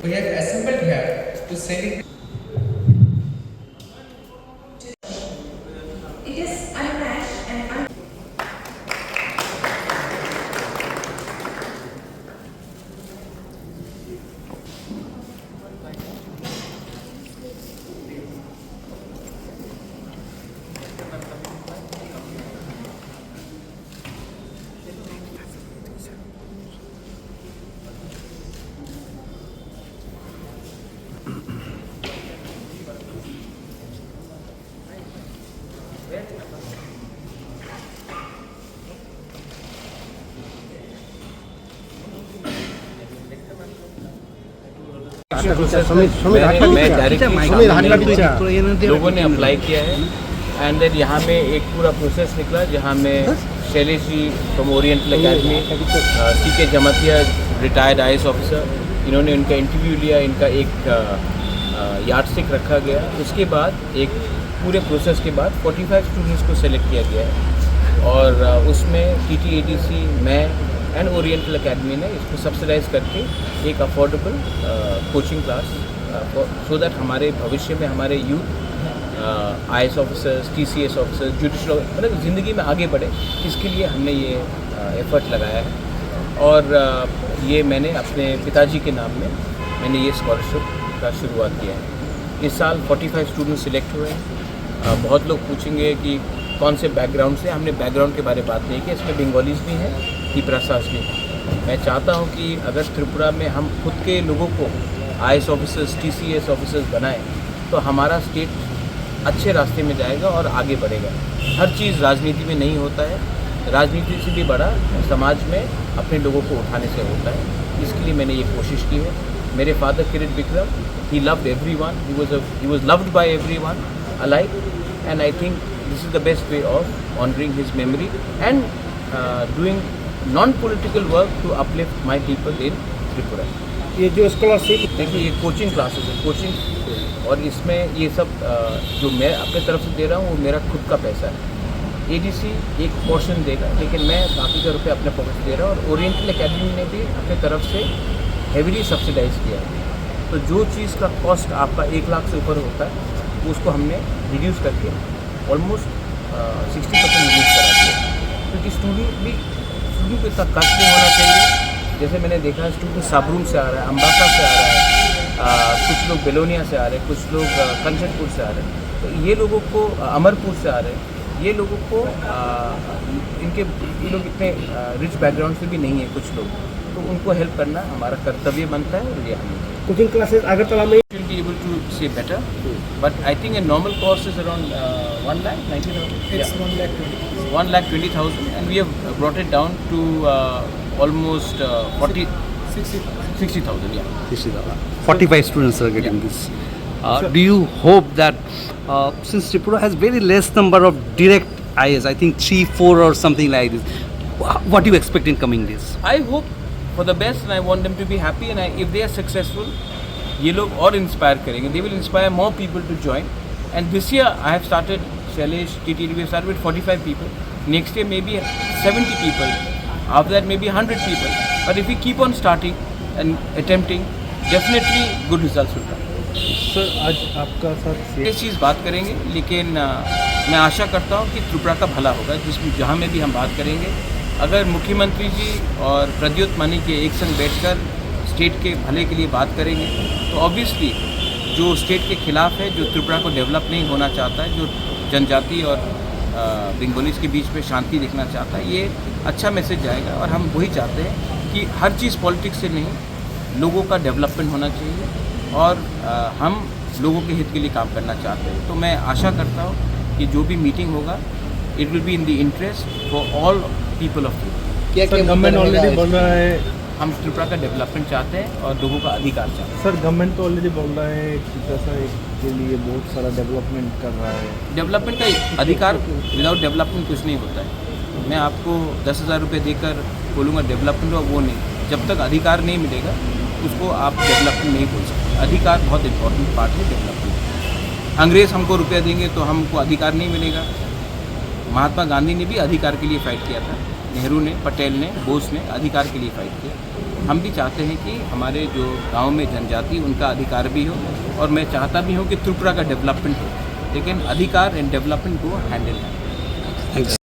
We have assembled here to celebrate. It is unmatched and मैं directly लोगों ने apply किया है एंड देन यहाँ में एक पूरा प्रोसेस निकला जहाँ में Shailesh ji from oriental academy, CK Jamatia retired IAS officer, इन्होंने उनका इंटरव्यू लिया, इनका एक यार्डस्टिक रखा गया। उसके बाद एक पूरे प्रोसेस के बाद 45 स्टूडेंट्स को सेलेक्ट किया गया है और उसमें TTADC, मैं एंड ओरिएंटल एकेडमी ने इसको सब्सिडाइज करके एक affordable coaching class so that हमारे भविष्य में हमारे youth IAS officers, TCS officers, judicial मतलब ज़िंदगी में आगे बढ़े, इसके लिए हमने ये एफर्ट लगाया है। और ये मैंने अपने पिताजी के नाम में मैंने ये स्कॉलरशिप का शुरुआत किया है। इस साल 45 स्टूडेंट सिलेक्ट हुए हैं। बहुत लोग पूछेंगे कि कौन से बैकग्राउंड से, हमने बैकग्राउंड के बारे में बात नहीं की, इसमें बंगालीज भी हैं, तिपरासास भी हैं। मैं चाहता हूँ कि अगर त्रिपुरा में हम खुद के लोगों को IAS ऑफिसर्स, TCS ऑफिसर्स बनाएं तो हमारा स्टेट अच्छे रास्ते में जाएगा और आगे बढ़ेगा। हर चीज़ राजनीति में नहीं होता है, राजनीति से भी बड़ा समाज में अपने लोगों को उठाने से होता है। इसके लिए मैंने ये कोशिश की है। मेरे father Kirit Vikram, he loved everyone, he was loved by everyone alike, and I think this is the best way of honouring his memory and doing non-political work to uplift my people in Tripura। ये जो scholarship देखिए, ये coaching classes है, coaching, और इसमें ये सब जो मैं अपने तरफ से दे रहा हूँ वो मेरा खुद का पैसा है। ADC एक पोर्शन देगा, लेकिन मैं बाकी का रुपये अपने पॉकेट से दे रहा हूँ। और ओरिएंटल एकेडमी ने भी अपने तरफ से हेवीली सब्सिडाइज किया है। तो जो चीज़ का कॉस्ट आपका 1 लाख से ऊपर होता है उसको हमने रिड्यूस करके ऑलमोस्ट 60% रिड्यूस करा दिया, क्योंकि स्टूडेंट को इतना कष्ट नहीं होना चाहिए। जैसे मैंने देखा है, स्टूडेंट साबरूम से आ रहा है, अम्बासा से आ रहा है, कुछ लोग बेलोनिया से आ रहे हैं, कुछ लोग कंचनपुर से आ रहे हैं, तो ये लोगों को अमरपुर से आ रहे हैं, ये लोगों को ये लोग इतने रिच बैकग्राउंड से भी नहीं है कुछ लोग, तो उनको हेल्प करना हमारा कर्तव्य बनता है। और ये हम कोचिंग क्लासेस अगरतला में will be able to say better, but I think a normal cost is around 1,90,000. It's 1,20,000. 1,20,000, and we have brought it down to almost 60,000. Yeah. 45 students are getting this. Do you hope that since Tripura has very less number of direct IAS, I think 3, 4 or something like this, what do you expect in coming days? I hope for the best, and I want them to be happy, and if they are successful, ये लोग और inspire करेंगे, they will inspire more people to join. And this year I have started Shailesh, TTD, we have started with 45 people. Next year maybe 70 people. After that maybe 100 people. But if we keep on starting and attempting, definitely good results will come. Sir आज आपका साथ इस चीज़ बात करेंगे, लेकिन मैं आशा करता हूँ कि त्रिपुरा का भला होगा। जिसमें जहाँ में भी हम बात करेंगे, अगर मुख्यमंत्री जी और प्रद्युत मानी के एक संग बैठकर स्टेट के भले के लिए बात करेंगे, तो ऑब्वियसली जो स्टेट के खिलाफ है, जो त्रिपुरा को डेवलप नहीं होना चाहता है, जो जनजाति और बंगालीज के बीच में शांति देखना चाहता है, ये अच्छा मैसेज जाएगा। और हम वही चाहते हैं कि हर चीज़ पॉलिटिक्स से नहीं, लोगों का डेवलपमेंट होना चाहिए, और हम लोगों के हित के लिए काम करना चाहते हैं। तो मैं आशा करता हूँ कि जो भी मीटिंग होगा, it will be in the interest for all people of Tripura. क्या गवर्नमेंट ऑलरेडी बोल रहा है, हम त्रिपुरा का डेवलपमेंट चाहते हैं और लोगों का अधिकार चाहते हैं। सर गवर्नमेंट तो ऑलरेडी बोल रहा है त्रिपुरा के लिए बहुत सारा डेवलपमेंट कर रहा है। डेवलपमेंट का अधिकार, विदाउट डेवलपमेंट कुछ नहीं होता है। मैं आपको 10,000 रुपये देकर बोलूँगा डेवलपमेंट हो, वो नहीं। जब तक अधिकार नहीं मिलेगा उसको आप डेवलपमेंट नहीं बोल सकते। अधिकार बहुत इंपॉर्टेंट पार्ट है डेवलपमेंट। अंग्रेज़ हमको रुपया देंगे तो हमको अधिकार नहीं मिलेगा। महात्मा गांधी ने भी अधिकार के लिए फाइट किया था, नेहरू ने, पटेल ने, बोस ने अधिकार के लिए फाइट किया। हम भी चाहते हैं कि हमारे जो गांव में जनजाति उनका अधिकार भी हो, और मैं चाहता भी हूं कि त्रिपुरा का डेवलपमेंट हो, लेकिन अधिकार एंड डेवलपमेंट को हैंडल है। थैंक्स।